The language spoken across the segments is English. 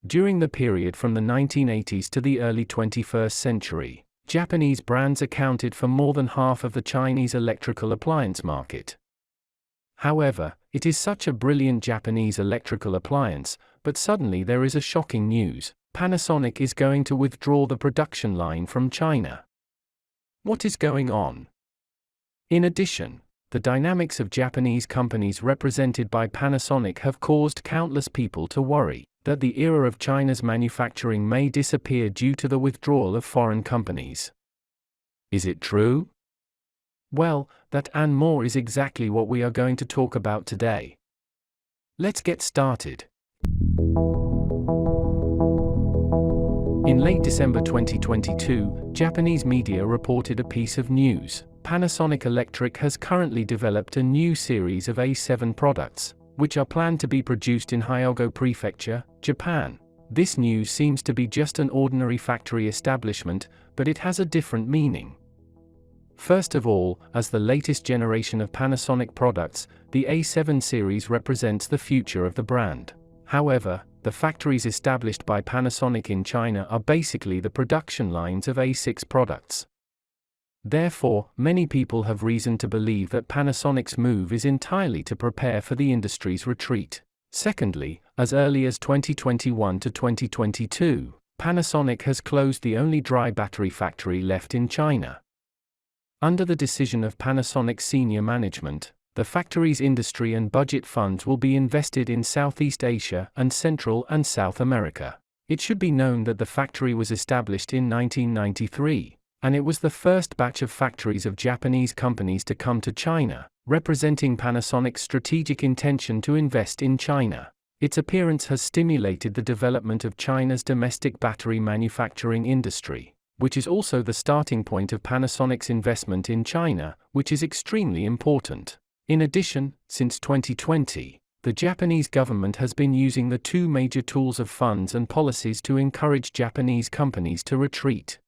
During the period from the 1980s to the early 21st century, Japanese brands accounted for more than half of the Chinese electrical appliance market. However, it is such a brilliant Japanese electrical appliance, but suddenly there is a shocking news: Panasonic is going to withdraw the production line from China. What is going on? In addition, the dynamics of Japanese companies represented by Panasonic have caused countless people to worry that the era of China's manufacturing may disappear due to the withdrawal of foreign companies. Is it true? Well, that and more is exactly what we are going to talk about today. Let's get started. In late December 2022, Japanese media reported a piece of news. Panasonic Electric has currently developed a new series of A7 products, which are planned to be produced in Hyogo Prefecture, Japan. This news seems to be just an ordinary factory establishment, but it has a different meaning. First of all, as the latest generation of Panasonic products, the A7 series represents the future of the brand. However, the factories established by Panasonic in China are basically the production lines of A6 products. Therefore, many people have reason to believe that Panasonic's move is entirely to prepare for the industry's retreat. Secondly, as early as 2021 to 2022, Panasonic has closed the only dry battery factory left in China. Under the decision of Panasonic senior management, the factory's industry and budget funds will be invested in Southeast Asia and Central and South America. It should be known that the factory was established in 1993. And it was the first batch of factories of Japanese companies to come to China, representing Panasonic's strategic intention to invest in China. Its appearance has stimulated the development of China's domestic battery manufacturing industry, which is also the starting point of Panasonic's investment in China, which is extremely important. In addition, since 2020, the Japanese government has been using the two major tools of funds and policies to encourage Japanese companies to retreat.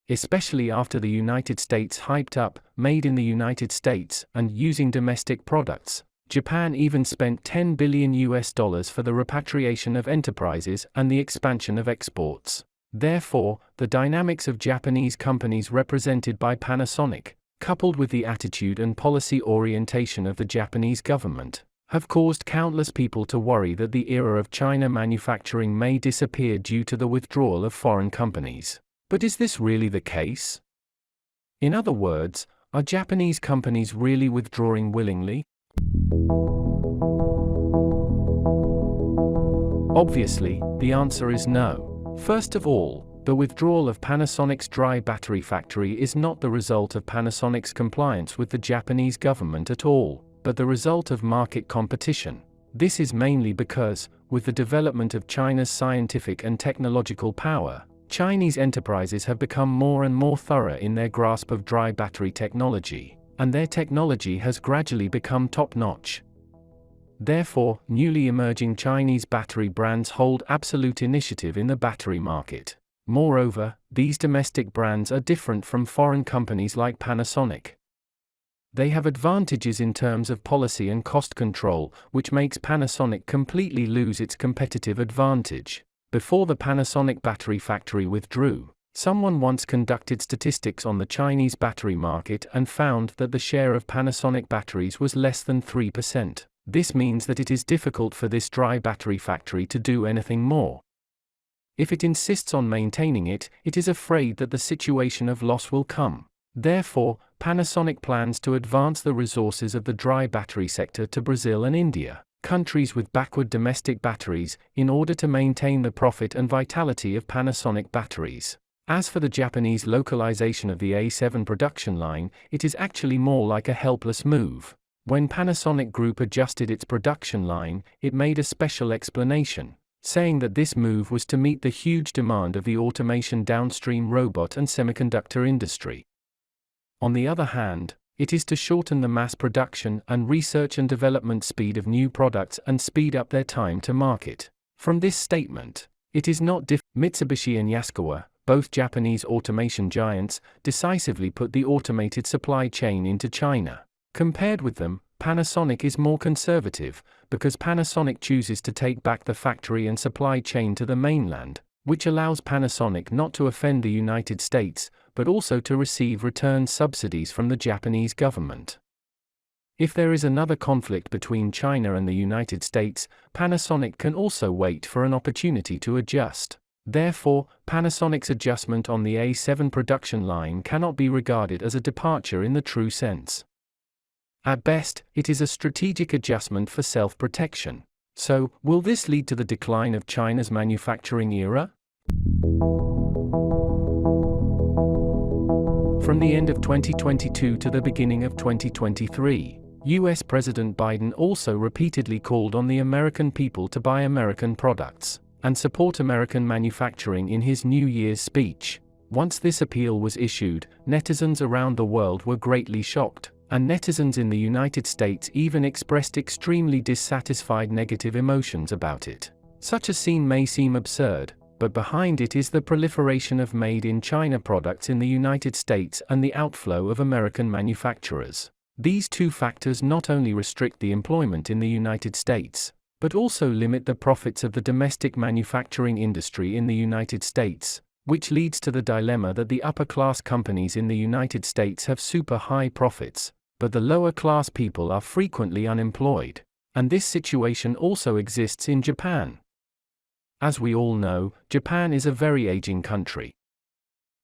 Especially after the United States hyped up, made in the United States, and using domestic products. Japan even spent $10 billion for the repatriation of enterprises and the expansion of exports. Therefore, the dynamics of Japanese companies represented by Panasonic, coupled with the attitude and policy orientation of the Japanese government, have caused countless people to worry that the era of China manufacturing may disappear due to the withdrawal of foreign companies. But is this really the case? In other words, are Japanese companies really withdrawing willingly? Obviously, the answer is no. First of all, the withdrawal of Panasonic's dry battery factory is not the result of Panasonic's compliance with the Japanese government at all, but the result of market competition. This is mainly because, with the development of China's scientific and technological power, Chinese enterprises have become more and more thorough in their grasp of dry battery technology, and their technology has gradually become top-notch. Therefore, newly emerging Chinese battery brands hold absolute initiative in the battery market. Moreover, these domestic brands are different from foreign companies like Panasonic. They have advantages in terms of policy and cost control, which makes Panasonic completely lose its competitive advantage. Before the Panasonic battery factory withdrew, someone once conducted statistics on the Chinese battery market and found that the share of Panasonic batteries was less than 3%. This means that it is difficult for this dry battery factory to do anything more. If it insists on maintaining it, it is afraid that the situation of loss will come. Therefore, Panasonic plans to advance the resources of the dry battery sector to Brazil and India, countries with backward domestic batteries, in order to maintain the profit and vitality of Panasonic batteries. As for the Japanese localization of the A7 production line, it is actually more like a helpless move. When Panasonic Group adjusted its production line, it made a special explanation, saying that this move was to meet the huge demand of the automation downstream robot and semiconductor industry. On the other hand, it is to shorten the mass production and research and development speed of new products and speed up their time to market. From this statement, it is not Mitsubishi and Yaskawa, both Japanese automation giants, decisively put the automated supply chain into China. Compared with them, Panasonic is more conservative, because Panasonic chooses to take back the factory and supply chain to the mainland, which allows Panasonic not to offend the United States, but also to receive return subsidies from the Japanese government. If there is another conflict between China and the United States, Panasonic can also wait for an opportunity to adjust. Therefore, Panasonic's adjustment on the A7 production line cannot be regarded as a departure in the true sense. At best, it is a strategic adjustment for self-protection. So, will this lead to the decline of China's manufacturing era? From the end of 2022 to the beginning of 2023, US President Biden also repeatedly called on the American people to buy American products and support American manufacturing in his New Year's speech. Once this appeal was issued, netizens around the world were greatly shocked, and netizens in the United States even expressed extremely dissatisfied negative emotions about it. Such a scene may seem absurd, but behind it is the proliferation of made-in-China products in the United States and the outflow of American manufacturers. These two factors not only restrict the employment in the United States, but also limit the profits of the domestic manufacturing industry in the United States, which leads to the dilemma that the upper-class companies in the United States have super high profits, but the lower-class people are frequently unemployed. And this situation also exists in Japan. As we all know, Japan is a very aging country.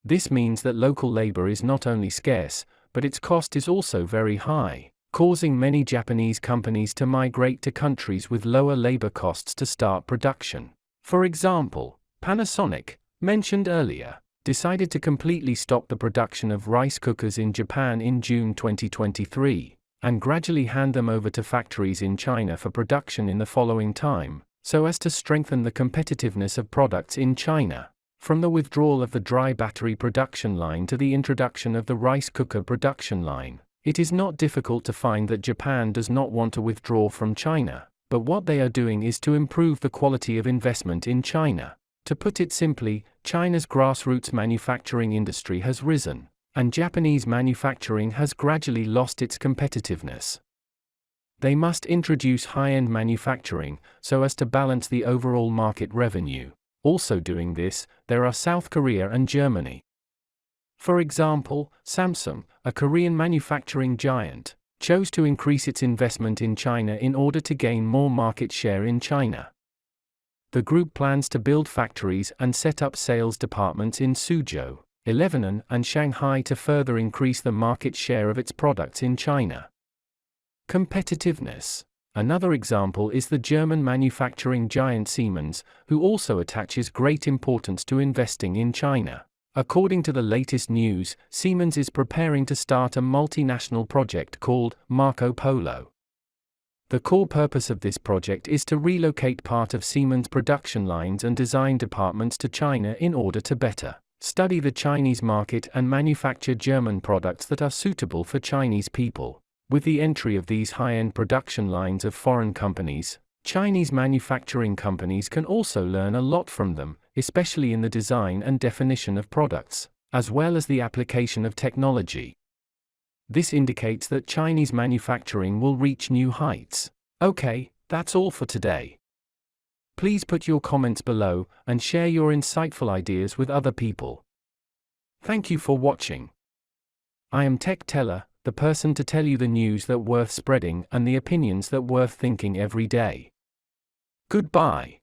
This means that local labor is not only scarce, but its cost is also very high, causing many Japanese companies to migrate to countries with lower labor costs to start production. For example, Panasonic, mentioned earlier, decided to completely stop the production of rice cookers in Japan in June 2023, and gradually hand them over to factories in China for production in the following time, so as to strengthen the competitiveness of products in China. From the withdrawal of the dry battery production line to the introduction of the rice cooker production line, it is not difficult to find that Japan does not want to withdraw from China, but what they are doing is to improve the quality of investment in China. To put it simply, China's grassroots manufacturing industry has risen, and Japanese manufacturing has gradually lost its competitiveness. They must introduce high-end manufacturing, so as to balance the overall market revenue. Also doing this, there are South Korea and Germany. For example, Samsung, a Korean manufacturing giant, chose to increase its investment in China in order to gain more market share in China. The group plans to build factories and set up sales departments in Suzhou, Lebanon, and Shanghai to further increase the market share of its products in China. Competitiveness. Another example is the German manufacturing giant Siemens, who also attaches great importance to investing in China. According to the latest news, Siemens is preparing to start a multinational project called Marco Polo. The core purpose of this project is to relocate part of Siemens' production lines and design departments to China in order to better study the Chinese market and manufacture German products that are suitable for Chinese people. With the entry of these high-end production lines of foreign companies, Chinese manufacturing companies can also learn a lot from them, especially in the design and definition of products, as well as the application of technology. This indicates that Chinese manufacturing will reach new heights. Okay, that's all for today. Please put your comments below and share your insightful ideas with other people. Thank you for watching. I am Tech Teller, the person to tell you the news that worth spreading and the opinions that worth thinking every day. Goodbye.